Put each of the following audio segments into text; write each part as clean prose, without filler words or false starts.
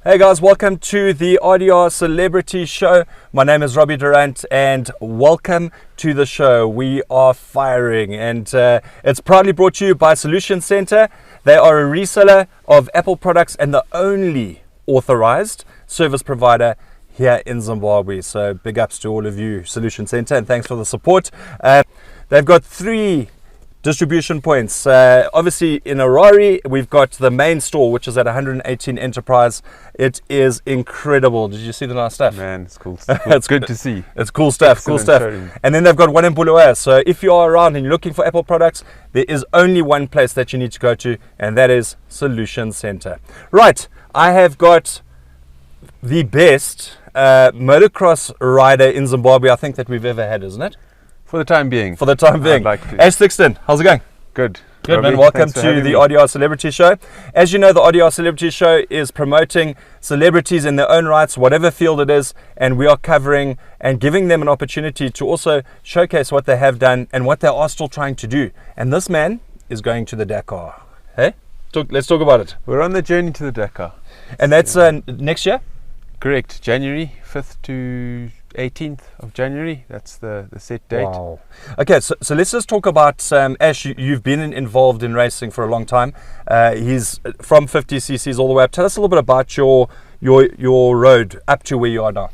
Hey guys, welcome to the RDR Celebrity Show. My name is Robbie Durant and welcome to the show. We are firing and it's proudly brought to you by Solution Center. They are a reseller of Apple products and the only authorized service provider here in Zimbabwe. So big ups to all of you, Solution Center, and thanks for the support. They've got 3 distribution points. Obviously in Harare, we've got the main store, which is at 118 Enterprise. It is incredible. Did you see the nice stuff? Man, it's cool. It's good to see. It's cool stuff, Excellent cool stuff. showroom. And then they've got one in Bulawayo. So if you are around and you're looking for Apple products, there is only one place that you need to go to, and that is Solution Center. Right, I have got the best motocross rider in Zimbabwe, I think, that we've ever had, isn't it? For the time being. For the time being. I'd like to. Ash Thixton, how's it going? Good. Good, Robbie, man. Welcome thanks for to having the me. RDR Celebrity Show. As you know, the RDR Celebrity Show is promoting celebrities in their own rights, whatever field it is, and we are covering and giving them an opportunity to also showcase what they have done and what they are still trying to do. And this man is going to the Dakar. Hey? Let's talk about it. We're on the journey to the Dakar. And that's next year? Correct. January 5th to 18th of January. That's the set date. Wow. Okay, so let's just talk about Ash. You've been involved in racing for a long time. He's from 50 cc's all the way up. Tell us a little bit about your road up to where you are now.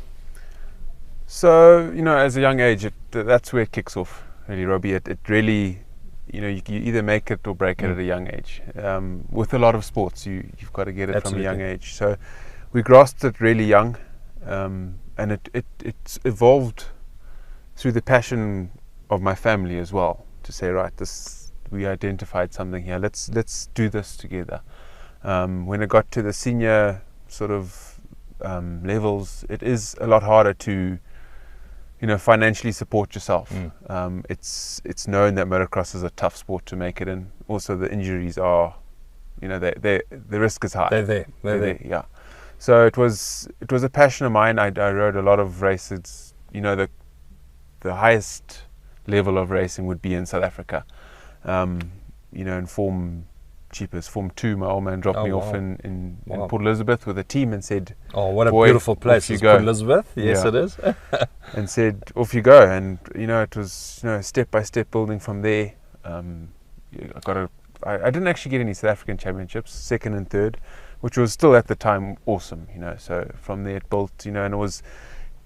So, as a young age, that's where it kicks off, really, Robbie. It really, you either make it or break it at a young age. With a lot of sports, you've got to get it Absolutely. from a young age. So we grasped it really young. And it's evolved through the passion of my family as well, to say, right, we identified something here, let's do this together. When it got to the senior sort of levels, it is a lot harder to financially support yourself. It's known that motocross is a tough sport to make it in. Also the injuries are, the risk is high. They're there. Yeah. So it was a passion of mine. I rode a lot of races. The highest level of racing would be in South Africa. In Form 2, my old man dropped me off in Port Elizabeth with a team and said, "Oh, what a boy, beautiful place off is you go." Port Elizabeth." Yes, Yeah. it is. And said, off you go. And it was step by step building from there. I didn't actually get any South African championships, 2nd and 3rd, which was still at the time awesome. So from there it built. And it was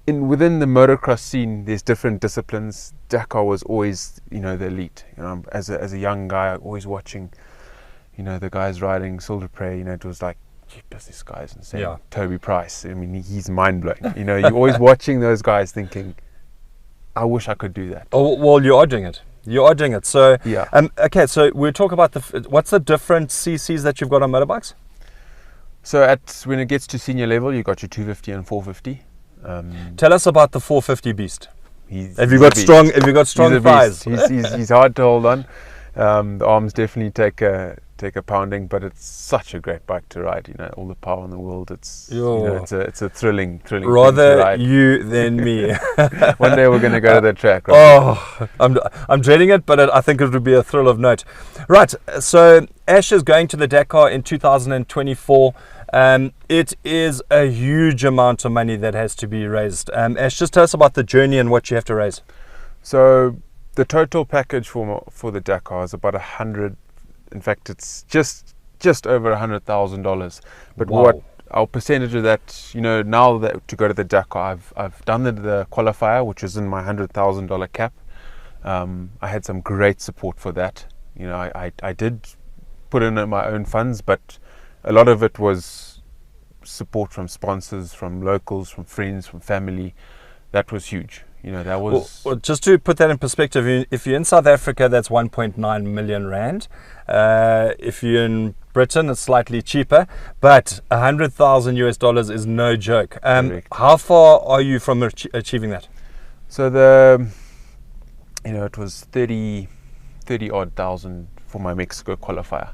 within the motocross scene, there's different disciplines. Dakar was always the elite. As a young guy, always watching the guys riding Silver Prey. It was like, jeepers, this guy's insane. Yeah. Toby Price, I mean, he's mind-blowing. You're always watching those guys thinking, I wish I could do that. Oh, well, you are doing it. You are doing it. So Yeah. Okay, so we'll talk about what's the different CCs that you've got on motorbikes? So when it gets to senior level, you got your 250 and 450. Tell us about the 450 beast. Have you he's a got beast. strong? Have you got strong He's a thighs? beast. He's hard to hold on. The arms definitely take a pounding, but it's such a great bike to ride. All the power in the world. It's it's a thrilling thing to Rather ride. you than me. One day we're going to go to the track. Right? Oh, I'm dreading it, but I think it would be a thrill of note. Right, so Ash is going to the Dakar in 2024. It is a huge amount of money that has to be raised. Ash, just tell us about the journey and what you have to raise. So the total package for the Dakar is about 100. In fact, it's just over $100,000. But Wow. what our percentage of that, now that to go to the Dakar, I've done the qualifier, which was in my $100,000 cap. I had some great support for that. I did put in my own funds, but a lot of it was support from sponsors, from locals, from friends, from family. That was huge. That was... Well, just to put that in perspective, if you're in South Africa, that's 1.9 million rand. If you're in Britain, it's slightly cheaper, but $100,000 is no joke. How far are you from achieving that? So it was 30 odd thousand for my Mexico qualifier,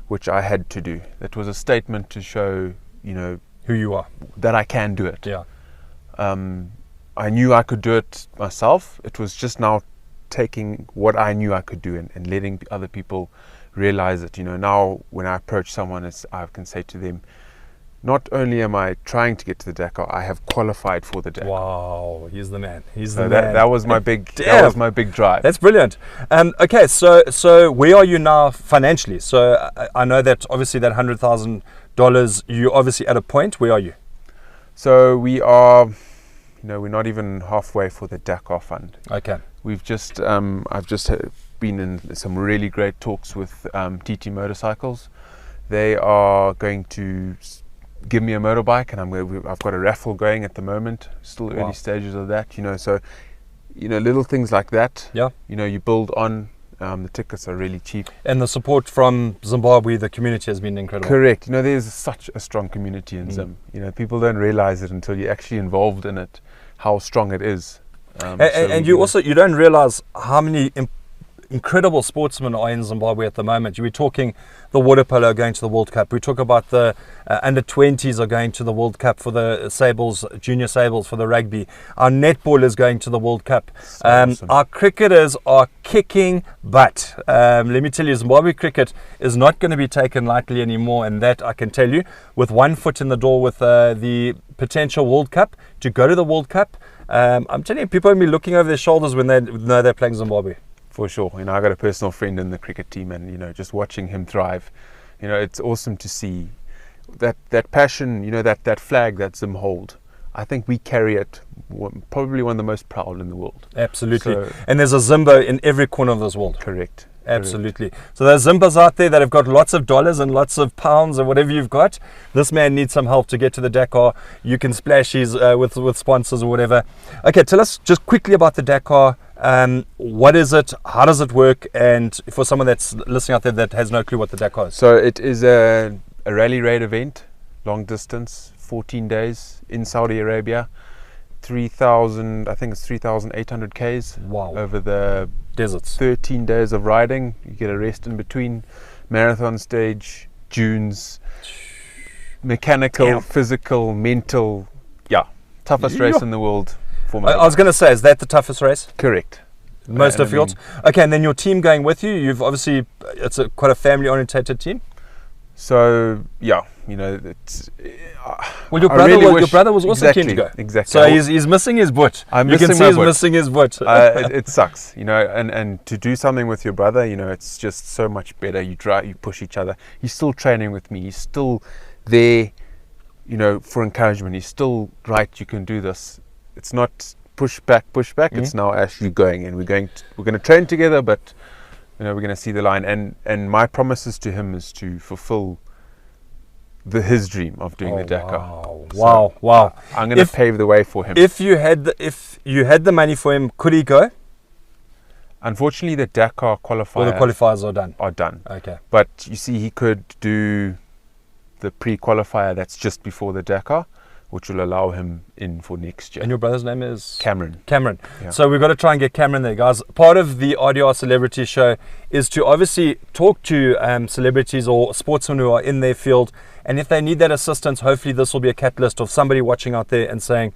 which I had to do. That was a statement to show, Who you are. that I can do it. Yeah. I knew I could do it myself. It was just now taking what I knew I could do and letting other people realize it. Now when I approach someone, I can say to them, not only am I trying to get to the Dakar, I have qualified for the Dakar. Wow, he's the man. He's So the man. that was my big Damn. that was my big drive. That's brilliant. Okay, so where are you now financially? So I know that obviously that $100,000, you're obviously at a point. Where are you? So we are, we're not even halfway for the Dakar fund. Okay. We've just I've just been in some really great talks with TT Motorcycles. They are going to give me a motorbike, and I've got a raffle going at the moment. Still early stages of that, So, little things like that. Yeah. You build on. The tickets are really cheap. And the support from Zimbabwe, the community has been incredible. Correct. There's such a strong community in Zim. People don't realize it until you're actually involved in it, how strong it is. And you don't realize how many incredible sportsmen are in Zimbabwe at the moment. We're talking the water polo going to the World Cup. We talk about the under 20s are going to the World Cup for the Sables, junior Sables for the rugby. Our netball is going to the World Cup. Awesome. Our cricketers are kicking butt. Let me tell you, Zimbabwe cricket is not going to be taken lightly anymore, and that I can tell you. With one foot in the door with the potential World Cup, to go to the World Cup, I'm telling you, people will be looking over their shoulders when they know they're playing Zimbabwe. For sure. I got a personal friend in the cricket team, and just watching him thrive, it's awesome to see that passion, that flag that Zim hold. I think we carry it probably one of the most proud in the world. Absolutely. So, and there's a Zimba in every corner of this world. Correct. Absolutely. So there's Zimbas out there that have got lots of dollars and lots of pounds or whatever you've got. This man needs some help to get to the Dakar. You can splash his with sponsors or whatever. Okay, tell us just quickly about the Dakar. What is it? How does it work? And for someone that's listening out there that has no clue what the Dakar is. So it is a rally raid event, long distance, 14 days in Saudi Arabia. 3,000, I think it's 3,800 Ks. Wow. Over the deserts. 13 days of riding. You get a rest in between. Marathon stage, dunes, mechanical, physical, mental. Yeah, toughest race in the world for me. I was going to say, is that the toughest race? Correct. Most difficult? Okay, and then your team going with you. You've obviously, it's quite a family-orientated team. So yeah, it's. Well, your brother was also keen to go. Exactly. So he's missing his butt. You can see he's missing his butt. It sucks, and to do something with your brother, it's just so much better. You push each other. He's still training with me. He's still there, for encouragement. He's still right. You can do this. It's not push back. Mm-hmm. It's now Ash, you going, and we're going to train together, but. We're going to see the line, and my promises to him is to fulfill his dream of doing the Dakar. Wow! I'm going to pave the way for him. If you had the money for him, could he go? Unfortunately, the Dakar qualifiers. All the qualifiers are done. Okay. But you see, he could do the pre-qualifier that's just before the Dakar, which will allow him in for next year. And your brother's name is? Cameron. Yeah. So we've got to try and get Cameron there, guys. Part of the RDR Celebrity Show is to obviously talk to celebrities or sportsmen who are in their field. And if they need that assistance, hopefully this will be a catalyst of somebody watching out there and saying,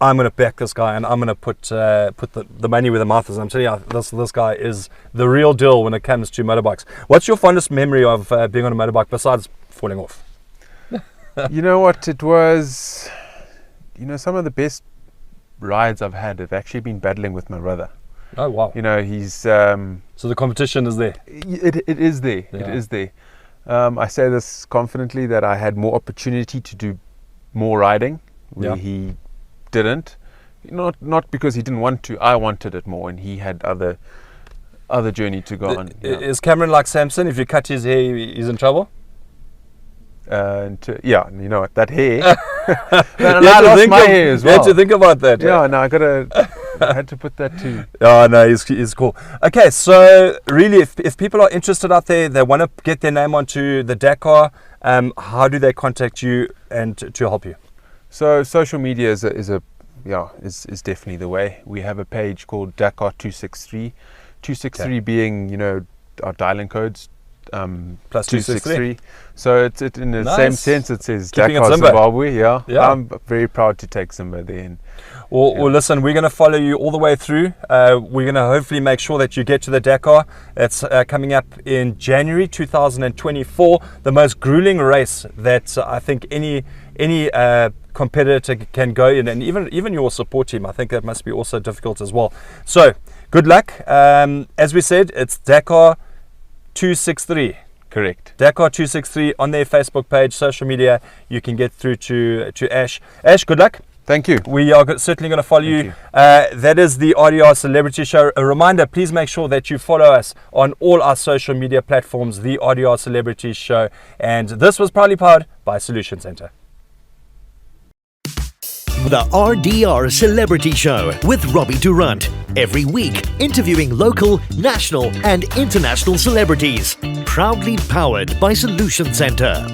I'm going to back this guy and I'm going to put the money where the mouth is. And I'm telling you, this guy is the real deal when it comes to motorbikes. What's your fondest memory of being on a motorbike besides falling off? You know what, it was, some of the best rides I've had have actually been battling with my brother. Oh, wow. He's... so the competition is there? It is there. Yeah. It is there. I say this confidently that I had more opportunity to do more riding where he didn't. Not because he didn't want to, I wanted it more, and he had other journey to go on. Is Cameron like Samson? If you cut his hair, he's in trouble? That hair. I lost my hair as well. You had to think about that. Yeah, no, I had to put that too. Oh, no, he's cool. Okay, so really, if people are interested out there, they want to get their name onto the Dakar, how do they contact you and to help you? So social media is definitely the way. We have a page called Dakar 263. 263 being, our dialing codes. Plus 263. So it's in the Nice. same sense. It says Keeping it Dakar, Zimba. Zimbabwe. Yeah. Yeah. I'm very proud to take Zimba there. And Well, listen, we're going to follow you all the way through. We're going to hopefully make sure that you get to the Dakar. It's coming up in January 2024. The most grueling race that I think any competitor can go in, and even your support team. I think that must be also difficult as well. So, good luck. As we said, it's Dakar 263. correct. Dakar 263 on their Facebook page, social media. You can get through to Ash. Ash, good luck. Thank you. We are certainly going to follow you. That is the RDR Celebrity Show. A reminder, please make sure that you follow us on all our social media platforms, the RDR Celebrity Show. And this was proudly powered by Solution Center. The RDR Celebrity Show with Robbie Durant. Every week, interviewing local, national, and international celebrities. Proudly powered by Solution Center.